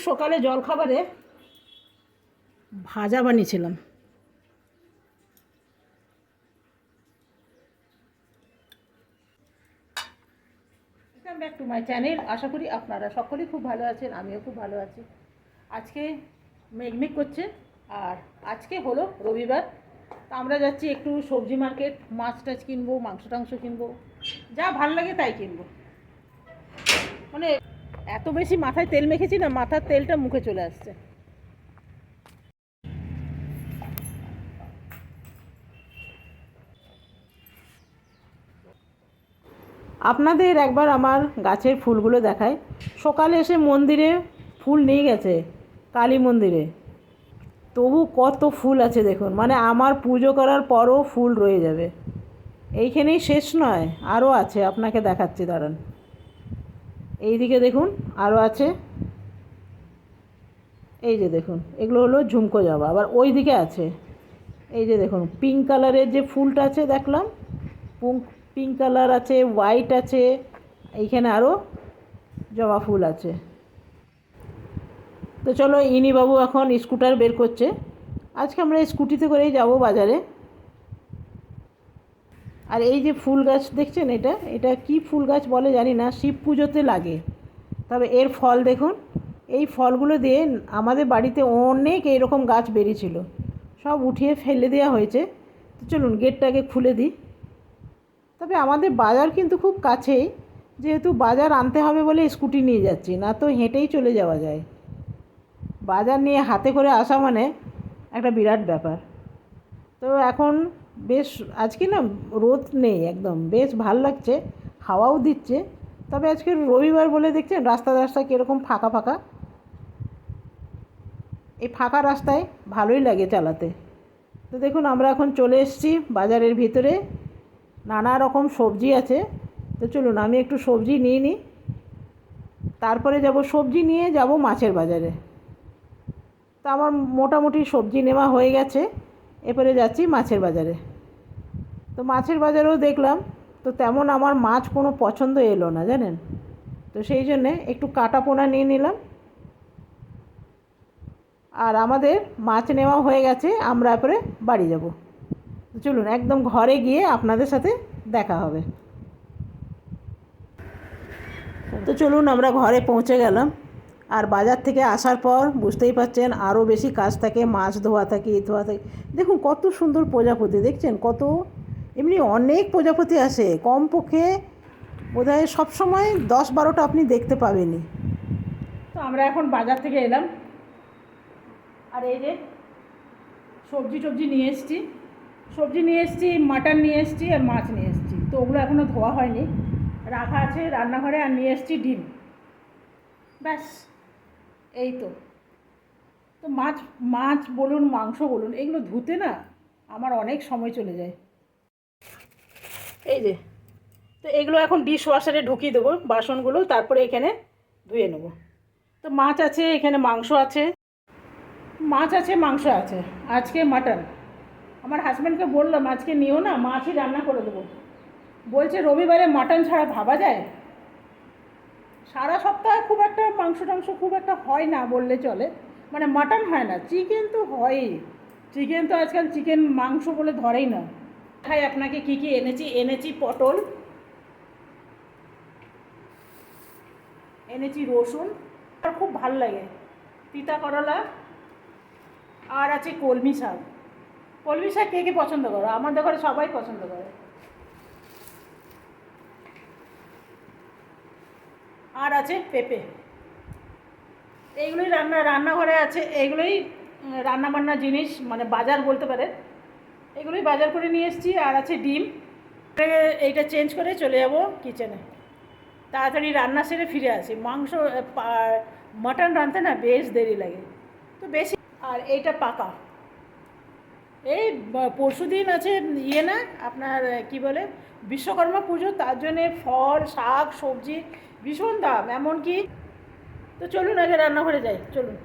সকালে জলখাবারে ভাজা বানিয়েছিলাম। Welcome back to my channel. আশা করি আপনারা সকলেই খুব ভালো আছেন, আমিও খুব ভালো আছি। আজকে মেঘমেঘ করছে আর আজকে হলো রবিবার। তো আমরা যাচ্ছি একটু সবজি মার্কেট, মাছ টাছ কিনবো, মাংস টাংস কিনবো, যা ভাল লাগে তাই কিনবো। মানে এত বেশি মাথায় তেল মেখেছি না, মাথার তেলটা মুখে চলে আসছে। আপনাদের একবার আমার গাছের ফুলগুলো দেখায়। সকালে এসে মন্দিরে ফুল নিয়ে গেছে, কালী মন্দিরে, তবু কত ফুল আছে দেখুন। মানে আমার পুজো করার পরও ফুল রয়ে যাবে। এইখানেই শেষ নয়, আরও আছে, আপনাকে দেখাচ্ছি দাঁড়ান। এইদিকে দেখুন আরও আছে, এই যে দেখুন, এগুলো হলো ঝুমকো জবা। আবার ওই দিকে আছে, এই যে দেখুন পিঙ্ক কালারের যে ফুলটা আছে দেখলাম, পিঙ্ক কালার আছে, হোয়াইট আছে, এইখানে আরও জবা ফুল আছে। তো চলো, ইনি বাবু এখন স্কুটার বের করছে। আজকে আমরা স্কুটিতে করেই যাব বাজারে। আর এই যে ফুল গাছ দেখছেন, এটা এটা কি ফুল গাছ বলে জানি না, শিব পুজোতে লাগে। তবে এর ফল দেখুন, এই ফলগুলো দিয়ে আমাদের বাড়িতে অনেক এইরকম গাছ বেরিয়েছিল, সব উঠিয়ে ফেলে দেওয়া হয়েছে। তো চলুন গেটটাকে খুলে দিই। তবে আমাদের বাজার কিন্তু খুব কাছেই, যেহেতু বাজার আনতে হবে বলে স্কুটি নিয়ে যাচ্ছি, না তো হেঁটেই চলে যাওয়া যায়। বাজার নিয়ে হাতে করে আসা মানে একটা বিরাট ব্যাপার। তো এখন বেশ আজকে না রোদ নেই, একদম বেশ ভাল লাগছে, হাওয়াও দিচ্ছে। তবে আজকে রবিবার বলে দেখছেন রাস্তা রাস্তা কীরকম ফাঁকা ফাঁকা। এই ফাঁকা রাস্তায় ভালোই লাগে চালাতে। তো দেখুন আমরা এখন চলে এসেছি বাজারের ভিতরে, নানা রকম সবজি আছে। তো চলুন আমি একটু সবজি নিয়ে নিই, তারপরে যাব সবজি নিয়ে যাব মাছের বাজারে। তা আমার মোটামুটি সবজি নেওয়া হয়ে গেছে, এরপরে যাচ্ছি মাছের বাজারে। তো মাছের বাজারেও দেখলাম তো তেমন আমার মাছ কোনো পছন্দ এলো না জানেন। তো সেই জন্যে একটু কাটা পোনা নিয়ে নিলাম। আর আমাদের মাছ নেওয়া হয়ে গেছে, আমরা এরপরে বাড়ি যাব। চলুন একদম ঘরে গিয়ে আপনাদের সাথে দেখা হবে। তো চলুন আমরা ঘরে পৌঁছে গেলাম। আর বাজার থেকে আসার পর বুঝতেই পারছেন আরও বেশি কাজ থাকে, মাছ ধোয়া থাকে, ধোয়া থাকে। দেখুন কত সুন্দর প্রজাপতি দেখছেন, কত এমনি অনেক প্রজাপতি আসে, কমপক্ষে বোধহয় সবসময় 10-12টা আপনি দেখতে পাবেনই। তো আমরা এখন বাজার থেকে এলাম, আর এই যে সবজি নিয়ে এসেছি, মাটন নিয়ে এসেছি আর মাছ নিয়ে এসেছি। তো ওগুলো এখনও ধোয়া হয়নি, রাখা আছে রান্নাঘরে। আর নিয়ে এসেছি ডিম, ব্যাস এই তো। তো মাছ বলুন, মাংস বলুন, এগুলো ধুতে না আমার অনেক সময় চলে যায়। এই যে, তো এগুলো এখন ডিশ ওয়াশারে ঢুকিয়ে দেবো বাসনগুলো, তারপরে এখানে ধুয়ে নেব। তো মাছ আছে, এখানে মাংস আছে, মাংস আছে। আজকে মাটন। আমার হাজব্যান্ডকে বললাম আজকে নিও না, মাছই রান্না করে দেবো। বলছে রবিবারে মাটন ছাড়া ভাবা যায়? সারা সপ্তাহে খুব একটা মাংস টাংস খুব একটা হয় না বললে চলে, মানে মাটন হয় না, চিকেন তো হয়ই। চিকেন তো আজকাল চিকেন মাংস বলে ধরেই না। খাই আপনাকে কি কি এনেছি পটল, এনেছি রসুন, আর খুব ভাল লাগে তিতা করলা, আর আছে কলমি শাক। কে কে পছন্দ করো? আমাদের ঘরে সবাই পছন্দ করে। আর আছে পেঁপে। এইগুলোই রান্নাঘরে আছে, এইগুলোই রান্নাবান্না জিনিস, মানে বাজার বলতে পারে। এগুলোই বাজার করে নিয়ে এসেছি। আর আছে ডিম। এইটা চেঞ্জ করে চলে যাব কিচেনে, তাড়াতাড়ি রান্না সেরে ফিরে আসি। মাটন রাঁধতে না বেশ দেরি লাগে, তো বেশি। আর এইটা পাকা, এই পরশুদিন আছে না আপনার কি বলে বিশ্বকর্মা পুজো, তার জন্যে ফল শাক সবজি ভীষণ দাম এমনকি। তো চলুন আগে রান্নাঘরে যাই, চলুন।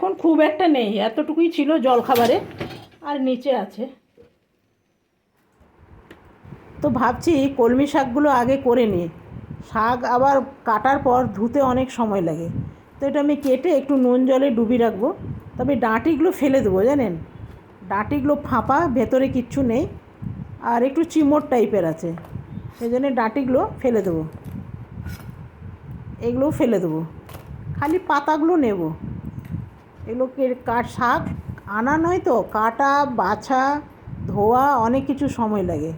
এখন খুব একটা নেই, এতটুকুই ছিল জলখাবারে, আর নিচে আছে। তো ভাবছি কলমি শাকগুলো আগে করে নিই, শাক আবার কাটার পর ধুতে অনেক সময় লাগে। তো এটা আমি কেটে একটু নুন জলে ডুবিয়ে রাখবো। তবে ডাঁটিগুলো ফেলে দেবো, জানেন, ডাঁটিগুলো ফাঁপা, ভেতরে কিচ্ছু নেই, আর একটু চিমড় টাইপের আছে, সেই জন্য ডাঁটিগুলো ফেলে দেবো, এগুলোও ফেলে দেবো, খালি পাতাগুলো নেব। এগুলোকে শাক আনা নয় তো, কাটা, বাছা, ধোয়া অনেক কিছু সময় লাগে।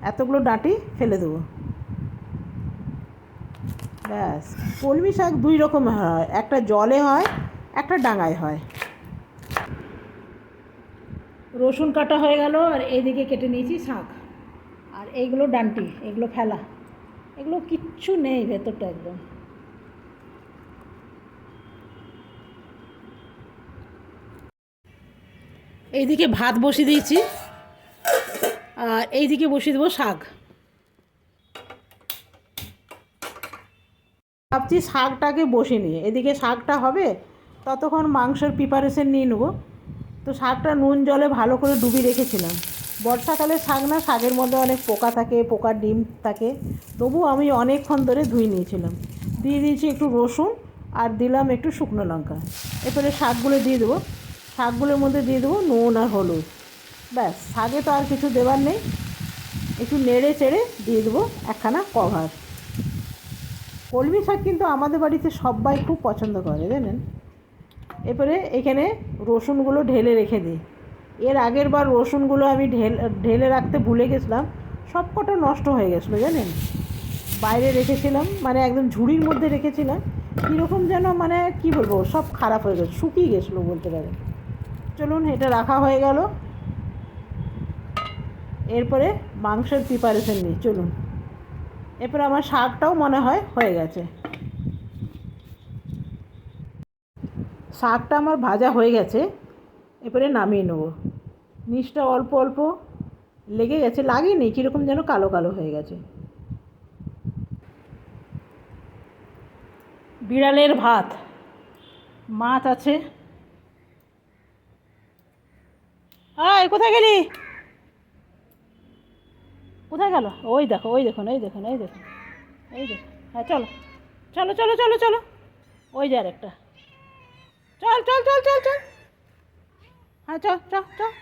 এতগুলো ডাঁটি ফেলে দেবো, ব্যাস। কলমি শাক দুই রকমের হয়, একটা জলে হয়, একটা ডাঙায় হয়। রসুন কাটা হয়ে গেল, আর এইদিকে কেটে নিয়েছি শাক, আর এইগুলো ডাঁটি, এগুলো ফেলা, এগুলো কিচ্ছু নেই ভেতরটা একদম। এইদিকে ভাত বসিয়ে দিয়েছি, আর এইদিকে বসিয়ে দেবো শাক। ভাবছি শাকটাকে বসিয়ে নিয়ে, এদিকে শাকটা হবে, ততক্ষণ মাংসের প্রিপারেশন নিয়ে নেবো। তো শাকটা নুন জলে ভালো করে ডুবিয়ে রেখেছিলাম। বর্ষাকালে শাক না, শাকের মধ্যে অনেক পোকা থাকে, পোকার ডিম থাকে, তবু আমি অনেকক্ষণ ধরে ধুয়ে নিয়েছিলাম। দিয়ে দিয়েছি একটু রসুন, আর দিলাম একটু শুকনো লঙ্কা। এরপরে শাকগুলো দিয়ে দেবো, শাকগুলোর মধ্যে দিয়ে দেবো নুন আর হলুদ, ব্যাস। শাকে তো আর কিছু দেওয়ার নেই, একটু নেড়ে চেড়ে দিয়ে দেবো একখানা কভার। কলমি শাক কিন্তু আমাদের বাড়িতে সবাই খুব পছন্দ করে, জানেন। এরপরে এখানে রসুনগুলো ঢেলে রেখে দিই। এর আগের বার রসুনগুলো আমি ঢেলে রাখতে ভুলে গেছিলাম, সব কটা নষ্ট হয়ে গেছিলো, জানেন। বাইরে রেখেছিলাম, মানে একদম ঝুড়ির মধ্যে রেখেছিলাম, কীরকম যেন, মানে কী বলবো, সব খারাপ হয়ে গেছে, শুকিয়ে গেছিলো বলতে পারেন। চলুন, এটা রাখা হয়ে গেল। এরপরে মাংসের প্রিপারেশন নিই, চলুন। এরপরে আমার শাকটাও মনে হয় হয়ে গেছে। শাকটা আমার ভাজা হয়ে গেছে, এরপরে নামিয়ে নেব। নিচটা অল্প অল্প লেগে গেছে, লাগেনি, কীরকম যেন কালো কালো হয়ে গেছে। বিড়ালের ভাত, মাছ আছে। আয়, কোথায় গেলি? কোথায় গেল? ওই দেখো, ওই দেখুন, এই দেখুন, এই দেখুন, এই দেখুন। হ্যাঁ, চলো চলো চলো চলো চলো, ওই যে আরেকটা, চল চল চল চল চল, হ্যাঁ চল চল চল।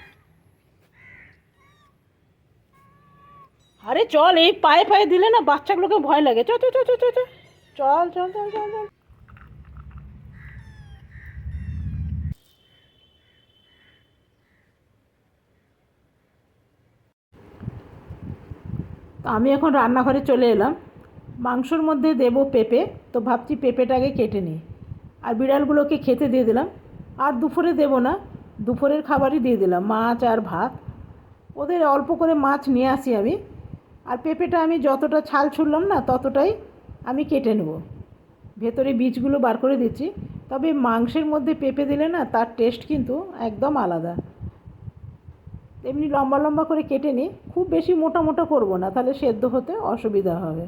আরে চল, এই পায়ে পায়ে দিলে না বাচ্চাগুলোকে ভয় লাগে, চল চল চল চল চল চল চল চল চল চল। তো আমি এখন রান্নাঘরে চলে এলাম, মাংসর মধ্যে দেবো পেঁপে। তো ভাবছি পেঁপেটাকে কেটে নিই, আর বিড়ালগুলোকে খেতে দিয়ে দিলাম। আর দুপুরে দেবো না, দুপুরের খাবারই দিয়ে দিলাম, মাছ আর ভাত। ওদের অল্প করে মাছ নিয়ে আসি আমি, আর পেঁপেটা আমি যতটা ছাল ছুড়লাম না, ততটাই আমি কেটে নেব। ভেতরে বীজগুলো বার করে দিচ্ছি। তবে মাংসের মধ্যে পেঁপে দিলে না, তার টেস্ট কিন্তু একদম আলাদা। এমনি লম্বা লম্বা করে কেটে নিই, খুব বেশি মোটা মোটা করবো না, তাহলে সেদ্ধ হতে অসুবিধা হবে।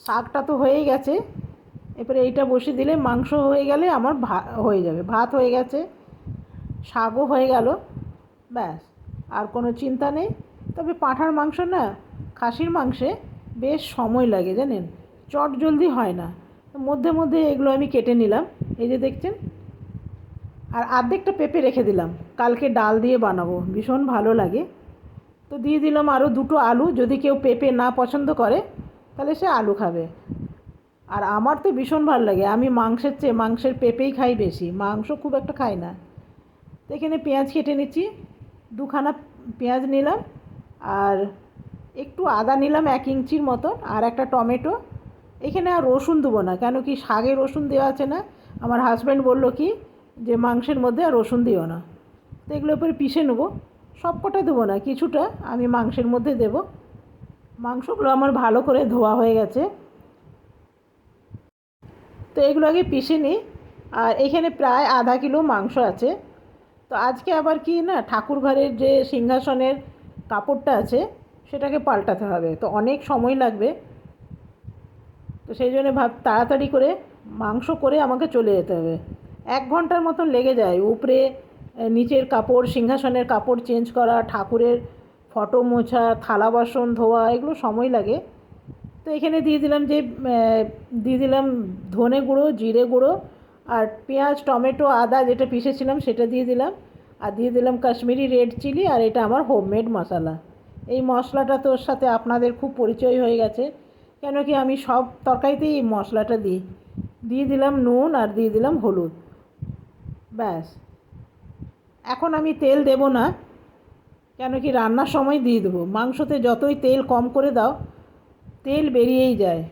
শাকটা তো হয়েই গেছে, এরপরে এইটা বসিয়ে দিলে মাংস হয়ে গেলে আমার হয়ে যাবে, ভাত হয়ে গেছে, শাকও হয়ে গেল, ব্যাস। আর কোনো চিন্তা নেই। তবে পাঁঠার মাংস না, খাসির মাংসে বেশ সময় লাগে, জানেন, চট জলদি হয় না। মধ্যে মধ্যে এগুলো আমি কেটে নিলাম, এই যে দেখছেন। আর অর্ধেকটা পেঁপে রেখে দিলাম, কালকে ডাল দিয়ে বানাবো, ভীষণ ভালো লাগে। তো দিয়ে দিলাম আরও দুটো আলু, যদি কেউ পেঁপে না পছন্দ করে তাহলে সে আলু খাবে। আর আমার তো ভীষণ ভালো লাগে, আমি মাংসের চেয়ে মাংসের পেঁপেই খাই বেশি, মাংস খুব একটা খাই না। তো এখানে পেঁয়াজ কেটে নিচ্ছি, দুখানা পেঁয়াজ নিলাম, আর একটু আদা নিলাম 1 ইঞ্চির মতো, আর একটা টমেটো। এখানে আর রসুন দেবো না, কেন কি শাকে রসুন দেওয়া আছে না। আমার হাজব্যান্ড বললো কি যে মাংসের মধ্যে আর রসুন দিও না। তো এগুলো পরে পিষে নেবো, সব কটা দেবো না, কিছুটা আমি মাংসের মধ্যে দেব। মাংসগুলো আমার ভালো করে ধোয়া হয়ে গেছে, তো এগুলো আগে পিষে নিই। আর এখানে প্রায় আধা কিলো মাংস আছে। তো আজকে আবার কি না, ঠাকুর ঘরের যে সিংহাসনের কাপড়টা আছে সেটাকে পাল্টাতে হবে, তো অনেক সময় লাগবে। তো সেই জন্য তাড়াতাড়ি করে মাংস করে আমাকে চলে যেতে হবে। 1 ঘন্টার মতন লেগে যায়। উপরে নিচের কাপড়, সিংহাসনের কাপড় চেঞ্জ করা, ঠাকুরের ফটো মোছা, থালা বাসন ধোয়া, এগুলো সময় লাগে। তো এখানে দিয়ে দিলাম ধনে গুঁড়ো, জিরে গুঁড়ো, আর পেঁয়াজ, টমেটো, আদা যেটা পিষেছিলাম সেটা দিয়ে দিলাম। আর দিয়ে দিলাম কাশ্মীরি রেড চিলি, আর এটা আমার হোমমেড মশলা। এই মশলাটা তোর সাথে আপনাদের খুব পরিচয় হয়ে গেছে, কেন কি আমি সব তরকারিতেই এই মশলাটা দিই। দিয়ে দিলাম নুন আর দিয়ে দিলাম হলুদ, ব্যাস। এখন আমি তেল দেব না, কেন কি রান্নার সময় দিয়ে দেবো। মাংসতে যতই তেল কম করে দাও, তেল বেরিয়েই যায়।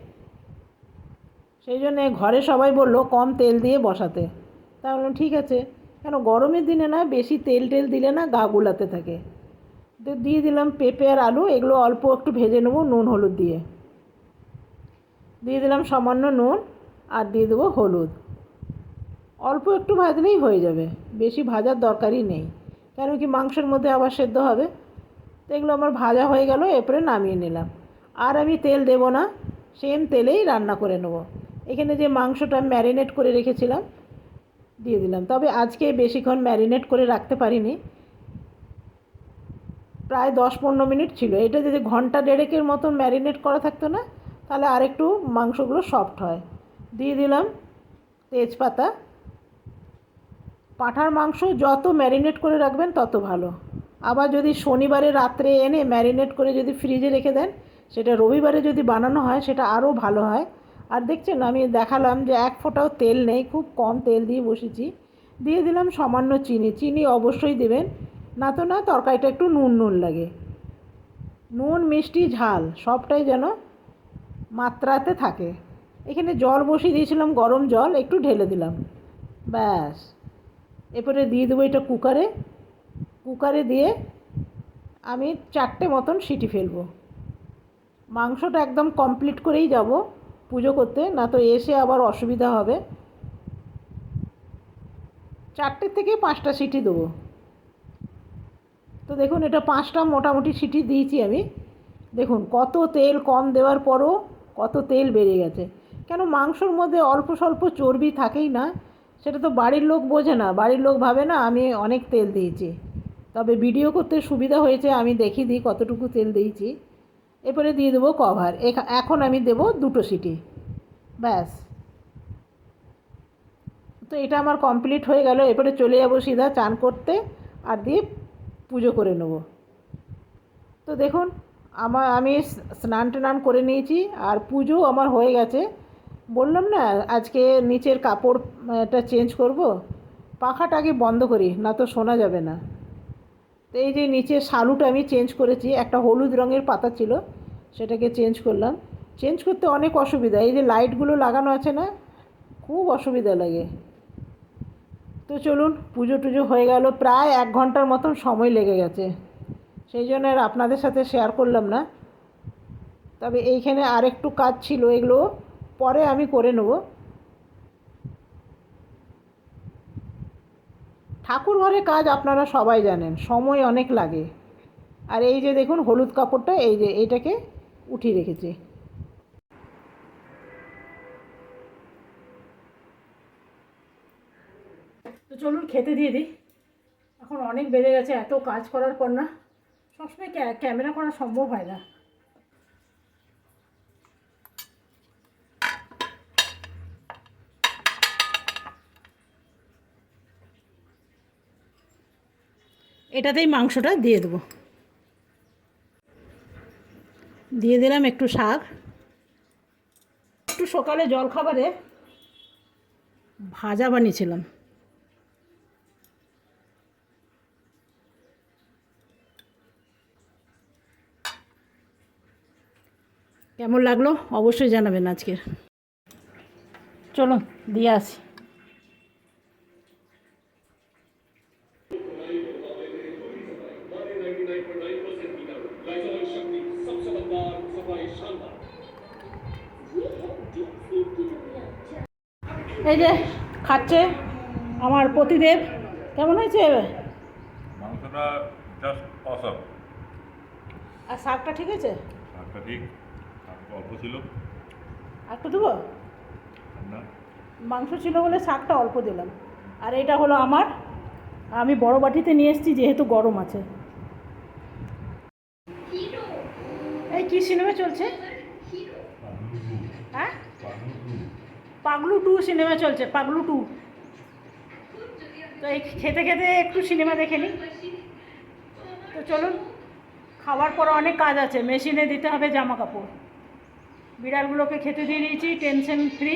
সেই জন্যে ঘরে সবাই বলল কম তেল দিয়ে বসাতে। তা বললাম ঠিক আছে, কেন গরমের দিনে না বেশি তেল দিলে না গা গুলাতে থাকে। তো দিয়ে দিলাম পেঁপে আর আলু, এগুলো অল্প একটু ভেজে নেবো নুন হলুদ দিয়ে। দিয়ে দিলাম সামান্য নুন, আর দিয়ে দেবো হলুদ। অল্প একটু ভাজলেই হয়ে যাবে, বেশি ভাজার দরকারই নেই, কেন কি মাংসের মধ্যে আবার সেদ্ধ হবে। তো এগুলো আমার ভাজা হয়ে গেল, এরপরে নামিয়ে নিলাম। আর আমি তেল দেব না, সেম তেলেই রান্না করে নেব। এখানে যে মাংসটা ম্যারিনেট করে রেখেছিলাম দিয়ে দিলাম, তবে আজকে বেশিক্ষণ ম্যারিনেট করে রাখতে পারিনি, প্রায় 10-15 মিনিট ছিল। এটা যদি ঘন্টা দেড়েকের মতন ম্যারিনেট করা থাকতো না, তাহলে আরেকটু মাংসগুলো সফট হয়। দিয়ে দিলাম তেজপাতা। পাঁঠার মাংস যত ম্যারিনেট করে রাখবেন তত ভালো। আবার যদি শনিবারে রাত্রে এনে ম্যারিনেট করে যদি ফ্রিজে রেখে দেন, সেটা রবিবারে যদি বানানো হয় সেটা আরও ভালো হয়। আর দেখছেন আমি দেখালাম যে 1 ফোঁটাও তেল নেই, খুব কম তেল দিয়ে বসেছি। দিয়ে দিলাম সামান্য চিনি, চিনি অবশ্যই দেবেন, না তো না তরকারিটা একটু নুন নুন লাগে। নুন, মিষ্টি, ঝাল সবটাই যেন মাত্রাতে থাকে। এখানে জল বসিয়ে দিয়েছিলাম, গরম জল একটু ঢেলে দিলাম, ব্যাস। এরপরে দিয়ে দেবো এটা কুকারে দিয়ে আমি 4টে মতন সিটি ফেলবো। মাংসটা একদম কমপ্লিট করেই যাব পুজো করতে, না তো এসে আবার অসুবিধা হবে। 4টে থেকে 5টা সিটি দেবো। তো দেখুন এটা 5টা মোটামুটি সিটি দিয়েছি আমি। দেখুন কত তেল কম দেওয়ার পরও কত তেল বেড়ে গেছে। কেন মাংসর মধ্যে অল্প স্বল্প চর্বি থাকেই না, সেটা তো বাড়ির লোক বোঝে না। বাড়ির লোক ভাবে না আমি অনেক তেল দিয়েছি। তবে ভিডিও করতে সুবিধা হয়েছে, আমি দেখিয়ে দিই কতটুকু তেল দিয়েছি। এরপরে দিয়ে দেবো কভার। এখন আমি দেবো 2টো সিটি, ব্যাস। তো এটা আমার কমপ্লিট হয়ে গেল। এরপরে চলে যাবো সিধা চান করতে, আর দিয়ে পুজো করে নেব। তো দেখুন আমি স্নান টান করে নিয়েছি, আর পুজো আমার হয়ে গেছে। বললাম না আজকে নিচের কাপড়টা চেঞ্জ করব, পাখাটা আগে বন্ধ করি, না তো শোনা যাবে না। তো এই যে নিচের শালুটা আমি চেঞ্জ করেছি, একটা হলুদ রঙের পাতা ছিল সেটাকে চেঞ্জ করলাম। চেঞ্জ করতে অনেক অসুবিধা, এই যে লাইটগুলো লাগানো আছে না, খুব অসুবিধা লাগে। তো চলুন, পুজো টুজো হয়ে গেল, প্রায় 1 ঘন্টার মতন সময় লেগে গেছে, সেই জন্য আর আপনাদের সাথে শেয়ার করলাম না। তবে এইখানে আরেকটু কাজ ছিল, এগুলো পরে আমি করে নেব। ঠাকুর ঘরের কাজ আপনারা সবাই জানেন, সময় অনেক লাগে। আর এই যে দেখুন হলুদ কাপড়টা, এই যে এইটাকে উঠিয়ে রেখেছি। তো চলুন খেতে দিয়ে দিই, এখন অনেক বেড়ে গেছে। এত কাজ করার পর না সবসময় ক্যামেরা করা সম্ভব হয় না। এটাতেই মাংসটা দিয়ে দেবো। দিয়ে দিলাম একটু শাক। একটু সকালে জলখাবারে ভাজা বানিয়েছিলাম। কেমন লাগলো অবশ্যই জানাবেন আজকের। চলো দিয়ে আসি। এই যে খাচ্ছে আমার পতিদেব। কেমন হয়েছে? মাংসটা জাস্ট অসম। আর শাকটা ঠিক আছে? শাকটা ঠিক, শাক অল্প ছিল। আর একটু দেবো? না, মাংস ছিল বলে শাকটা অল্প দিলাম। আর এটা হলো আমার, আমি বড় বাটিতে নিয়ে এসেছি যেহেতু গরম আছে। এই কী সিনেমা চলছে? হ্যাঁ, পাগলু 2 সিনেমা চলছে, পাগলু 2। তো এই খেতে খেতে একটু সিনেমা দেখে নিই। তো চলুন, খাওয়ার পর অনেক কাজ আছে, মেশিনে দিতে হবে জামা কাপড়। বিড়ালগুলোকে খেতে দিয়ে দিয়েছি, টেনশন ফ্রি।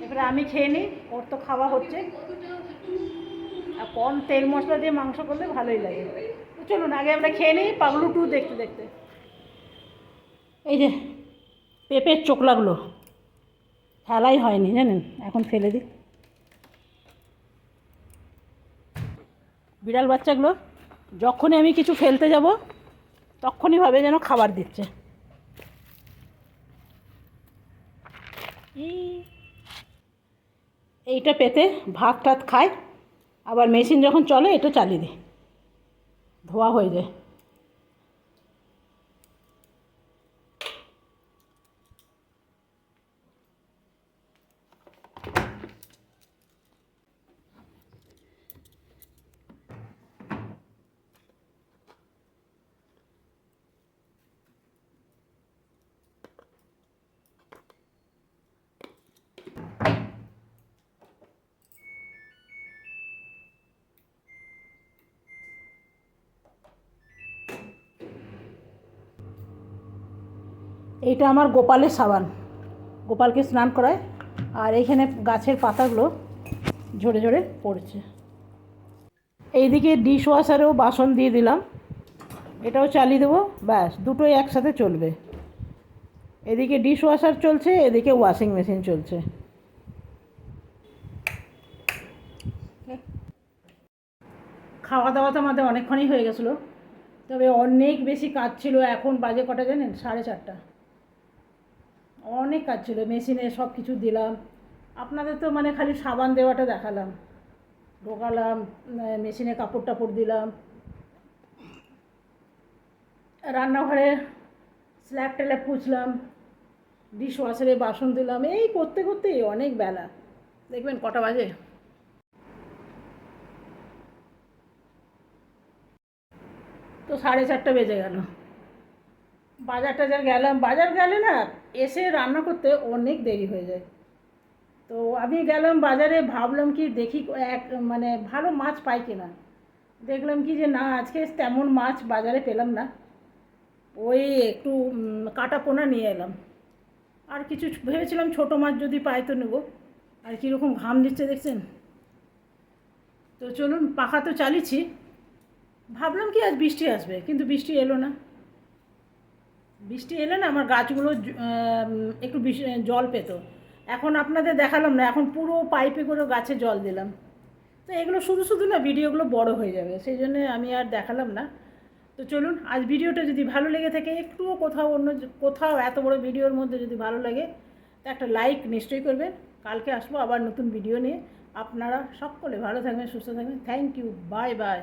এবারে আমি খেয়ে নিই, ওর তো খাওয়া হচ্ছে। আর কম তেল মশলা দিয়ে মাংস করলে ভালোই লাগে। তো চলুন আগে আমরা খেয়ে নিই পাগলু 2 দেখতে দেখতে। এই যে পেঁপের চোকলাগুলো ফেলাই হয়নি জানেন, এখন ফেলে দিই। বিড়াল বাচ্চাগুলো যখনই আমি কিছু ফেলতে যাব তখনই ভাবে যেন খাবার দিচ্ছে। এইটা পেতে ভাত টাত খায়, আবার মেশিন যখন চলে এটা চালিয়ে দিই, ধোয়া হয়ে যায়। এইটা আমার গোপালের সাবান, গোপালকে স্নান করায়। আর এইখানে গাছের পাতাগুলো ঝরে ঝরে পড়েছে। এইদিকে ডিশ ওয়াশারেও বাসন দিয়ে দিলাম, এটাও চালিয়ে দেবো, ব্যাস দুটোই একসাথে চলবে। এদিকে ডিশ ওয়াশার চলছে, এদিকে ওয়াশিং মেশিন চলছে। খাওয়া দাওয়া তো আমাদের অনেকক্ষণই হয়ে গেছিলো, তবে অনেক বেশি কাজ ছিল। এখন বাজে কটা জানেন? 4:30। অনেক কাজ ছিল, মেশিনে সব কিছু দিলাম। আপনাদের তো মানে খালি সাবান দেওয়াটা দেখালাম, ঢোকালাম মেশিনে, কাপড় টাপড় দিলাম, রান্নাঘরে স্ল্যাব ট্যালাব পুছলাম, ডিশ ওয়াশারে বাসন দিলাম। এই করতে করতেই অনেক বেলা, দেখবেন কটা বাজে। তো 4:30 বেজে গেল। বাজার টাজার গেলাম, বাজার গেলে না এসে রান্না করতে অনেক দেরি হয়ে যায়। তো আমি গেলাম বাজারে, ভাবলাম কি দেখি এক মানে ভালো মাছ পাই কিনা। দেখলাম কি যে না, আজকে তেমন মাছ বাজারে পেলাম না। ওই একটু কাটা পোনা নিয়ে এলাম। আর কিছু ভেবেছিলাম ছোটো মাছ যদি পাই তো নেবো। আর কীরকম ঘাম দিচ্ছে দেখছেন। তো চলুন, পাখা তো চালিয়েছি, ভাবলাম কি আজ বৃষ্টি আসবে, কিন্তু বৃষ্টি এলো না। বৃষ্টি এলে না আমার গাছগুলো একটু জল পেত। এখন আপনাদের দেখালাম না, এখন পুরো পাইপে করে গাছে জল দিলাম। তো এগুলো শুধু শুধু না ভিডিওগুলো বড় হয়ে যাবে, সেই জন্যে আমি আর দেখালাম না। তো চলুন, আজ ভিডিওটা যদি ভালো লেগে থাকে, একটুও কোথাও এত বড় ভিডিওর মধ্যে যদি ভালো লাগে, তো একটা লাইক নিশ্চয়ই করবেন। কালকে আসবো আবার নতুন ভিডিও নিয়ে। আপনারা সকলে ভালো থাকবেন, সুস্থ থাকবেন। Thank you, bye by.